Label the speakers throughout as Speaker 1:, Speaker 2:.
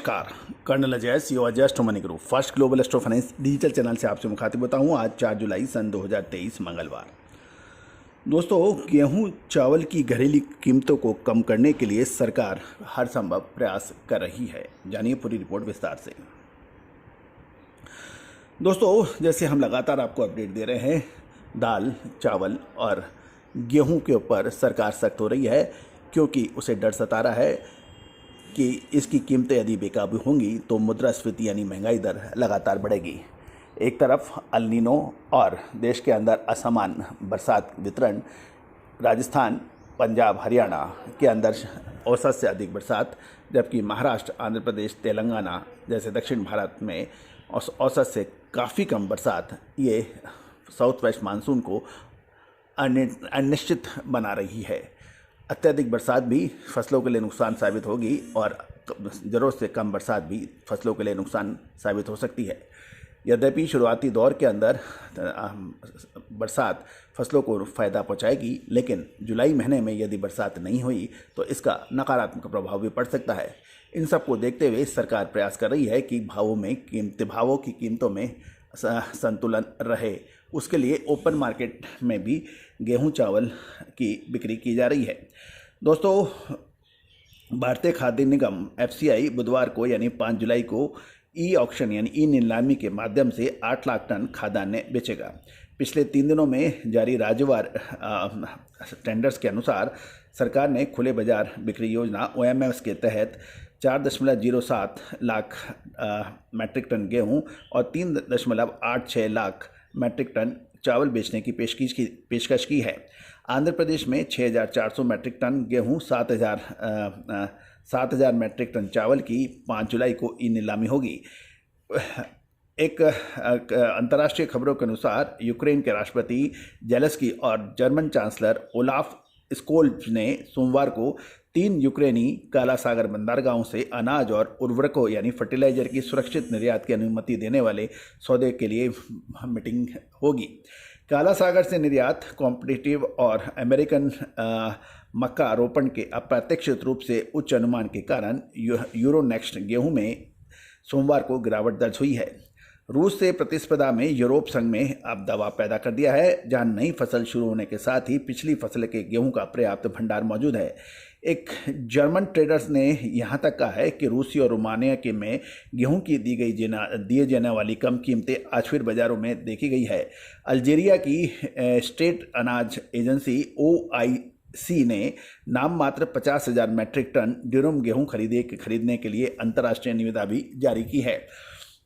Speaker 1: नमस्कार। Colonel Ajay, CEO Ajay astro money group first global astro finance digital channel से आपसे मुखातिब होता हूँ। आज 4 जुलाई सन 2023 मंगलवार। दोस्तों, गेहूं चावल की घरेलू कीमतों को कम करने के लिए सरकार हर संभव प्रयास कर रही है। जानिए पूरी रिपोर्ट विस्तार से। दोस्तों, जैसे हम लगातार आपको अपडेट दे रहे हैं, दाल, चावल और गेहूं के ऊपर सरकार सख्त हो रही है, क्योंकि उसे डर सता रहा है कि इसकी कीमतें यदि बेकाबू होंगी तो मुद्रास्फीति यानी महंगाई दर लगातार बढ़ेगी। एक तरफ अल नीनो और देश के अंदर असमान बरसात वितरण, राजस्थान, पंजाब, हरियाणा के अंदर औसत से अधिक बरसात, जबकि महाराष्ट्र, आंध्र प्रदेश, तेलंगाना जैसे दक्षिण भारत में औसत से काफ़ी कम बरसात, ये साउथ वेस्ट मानसून को अनिश्चित बना रही है। अत्यधिक बरसात भी फसलों के लिए नुकसान साबित होगी और ज़रूरत से कम बरसात भी फसलों के लिए नुकसान साबित हो सकती है। यद्यपि शुरुआती दौर के अंदर बरसात फसलों को फ़ायदा पहुंचाएगी, लेकिन जुलाई महीने में यदि बरसात नहीं हुई तो इसका नकारात्मक प्रभाव भी पड़ सकता है। इन सब को देखते हुए सरकार प्रयास कर रही है कि भावों की कीमतों में संतुलन रहे। उसके लिए ओपन मार्केट में भी गेहूं चावल की बिक्री की जा रही है। दोस्तों, भारतीय खाद्य निगम FCI बुधवार को यानी 5 जुलाई को ई ऑक्शन यानी ई नीलामी के माध्यम से 8 लाख टन खाद्यान्न बेचेगा। पिछले 3 दिनों में जारी राज्यवार टेंडर्स के अनुसार सरकार ने खुले बाजार बिक्री योजना OMS के तहत 4.07 लाख मैट्रिक टन गेहूं और 3.86 लाख मैट्रिक टन चावल बेचने की पेशकश की है। आंध्र प्रदेश में 6,400 मैट्रिक टन गेहूं, 7,000 मैट्रिक टन चावल की 5 जुलाई को ई नीलामी होगी। एक अंतर्राष्ट्रीय खबरों के अनुसार यूक्रेन के राष्ट्रपति जेलेंस्की और जर्मन चांसलर ओलाफ स्कोल्ज ने सोमवार को 3 यूक्रेनी काला सागर बंदरगाहों से अनाज और उर्वरकों यानी फर्टिलाइजर की सुरक्षित निर्यात की अनुमति देने वाले सौदे के लिए मीटिंग होगी। काला सागर से निर्यात कॉम्पिटिटिव और अमेरिकन मक्का रोपण के अप्रत्याशित रूप से उच्च अनुमान के कारण यूरोनेक्स्ट गेहूं में सोमवार को गिरावट दर्ज हुई है। रूस से प्रतिस्पर्धा में यूरोप संघ में अब दबाव पैदा कर दिया है, जहां नई फसल शुरू होने के साथ ही पिछली फसल के गेहूं का पर्याप्त भंडार मौजूद है। एक जर्मन ट्रेडर्स ने यहां तक कहा है कि रूसी और रोमानिया के में गेहूं की दिए जाने वाली कम कीमतें आज फिर बाजारों में देखी गई है। अल्जीरिया की स्टेट अनाज एजेंसी OIC ने नाम मात्र 50,000 मैट्रिक टन ड्यूरम गेहूं खरीदने के लिए अंतर्राष्ट्रीय निविदा भी जारी की है।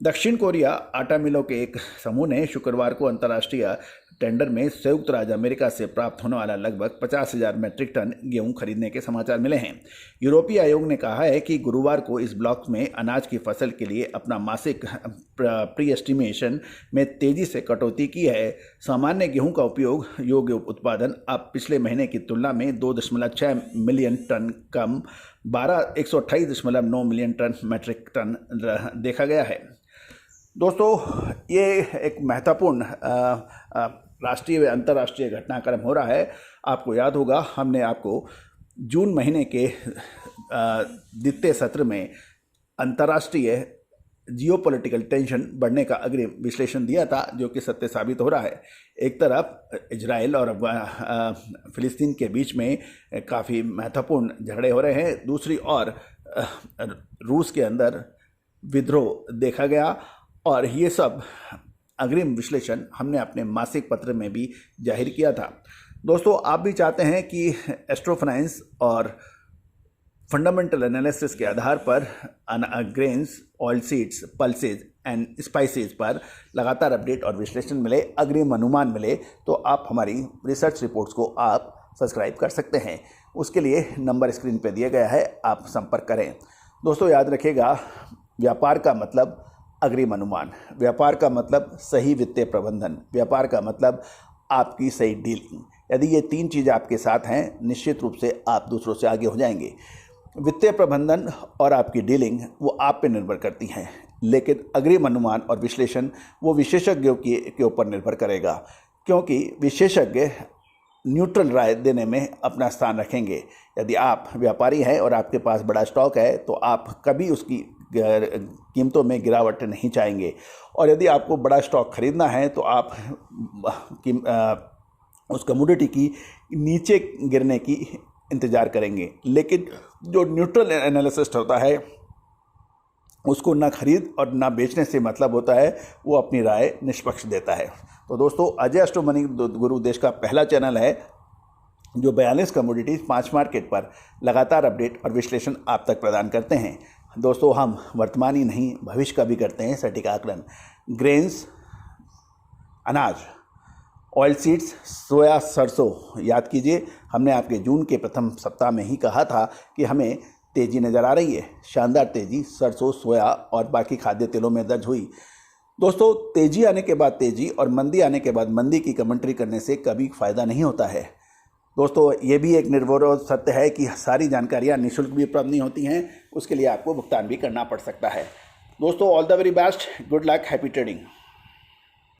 Speaker 1: दक्षिण कोरिया आटा मिलों के एक समूह ने शुक्रवार को अंतर्राष्ट्रीय टेंडर में संयुक्त राज्य अमेरिका से प्राप्त होने वाला लगभग 50,000 मैट्रिक टन गेहूं खरीदने के समाचार मिले हैं। यूरोपीय आयोग ने कहा है कि गुरुवार को इस ब्लॉक में अनाज की फसल के लिए अपना मासिक प्री एस्टिमेशन में तेजी से कटौती की है। सामान्य गेहूं का उपयोग योग्य उत्पादन अब पिछले महीने की तुलना में 2.6 मिलियन टन कम 128.9 मिलियन टन मैट्रिक टन देखा गया है। दोस्तों, ये एक महत्वपूर्ण राष्ट्रीय व अंतर्राष्ट्रीय घटनाक्रम हो रहा है। आपको याद होगा, हमने आपको जून महीने के द्वितीय सत्र में अंतर्राष्ट्रीय जियोपॉलिटिकल टेंशन बढ़ने का अग्रिम विश्लेषण दिया था, जो कि सत्य साबित हो रहा है। एक तरफ इजराइल और फिलिस्तीन के बीच में काफ़ी महत्वपूर्ण झगड़े हो रहे हैं, दूसरी ओर रूस के अंदर विद्रोह देखा गया, और ये सब अग्रिम विश्लेषण हमने अपने मासिक पत्र में भी जाहिर किया था। दोस्तों, आप भी चाहते हैं कि एस्ट्रो फाइनेंस और फंडामेंटल एनालिसिस के आधार पर grains, oil seeds, pulses and spices पर लगातार अपडेट और विश्लेषण मिले, अग्रिम अनुमान मिले, तो आप हमारी रिसर्च रिपोर्ट्स को आप सब्सक्राइब कर सकते हैं। उसके लिए नंबर स्क्रीन पर दिया गया है, आप संपर्क करें। दोस्तों, याद रखिएगा, व्यापार का मतलब अग्रिम अनुमान, व्यापार का मतलब सही वित्तीय प्रबंधन, व्यापार का मतलब आपकी सही डीलिंग। यदि ये 3 चीज़ आपके साथ हैं, निश्चित रूप से आप दूसरों से आगे हो जाएंगे। वित्तीय प्रबंधन और आपकी डीलिंग वो आप पे निर्भर करती हैं, लेकिन अग्रिम अनुमान और विश्लेषण वो विशेषज्ञों के ऊपर निर्भर करेगा, क्योंकि विशेषज्ञ न्यूट्रल राय देने में अपना स्थान रखेंगे। यदि आप व्यापारी हैं और आपके पास बड़ा स्टॉक है तो आप कभी उसकी कीमतों में गिरावट नहीं चाहेंगे। और यदि आपको बड़ा स्टॉक खरीदना है तो आप उस कमोडिटी की नीचे गिरने की इंतज़ार करेंगे। लेकिन जो न्यूट्रल एनालिसिस्ट होता है उसको ना खरीद और ना बेचने से मतलब होता है, वो अपनी राय निष्पक्ष देता है। तो दोस्तों, अजय एस्ट्रो मनी गुरु देश का पहला चैनल है जो 42 कमोडिटीज़ 5 मार्केट पर लगातार अपडेट और विश्लेषण आप तक प्रदान करते हैं। दोस्तों, हम वर्तमान ही नहीं भविष्य का भी करते हैं सटीक आकलन। ग्रेन्स, अनाज, ऑयल सीड्स, सोया, सरसों, याद कीजिए हमने आपके जून के प्रथम सप्ताह में ही कहा था कि हमें तेज़ी नज़र आ रही है। शानदार तेज़ी सरसों, सोया और बाकी खाद्य तेलों में दर्ज हुई। दोस्तों, तेज़ी आने के बाद तेज़ी और मंदी आने के बाद मंदी की कमेंट्री करने से कभी फ़ायदा नहीं होता है। दोस्तों, ये भी एक निर्विरोध सत्य है कि सारी जानकारियाँ निःशुल्क भी उपलब्ध नहीं होती हैं, उसके लिए आपको भुगतान भी करना पड़ सकता है। दोस्तों, all the very best, good luck, happy trading.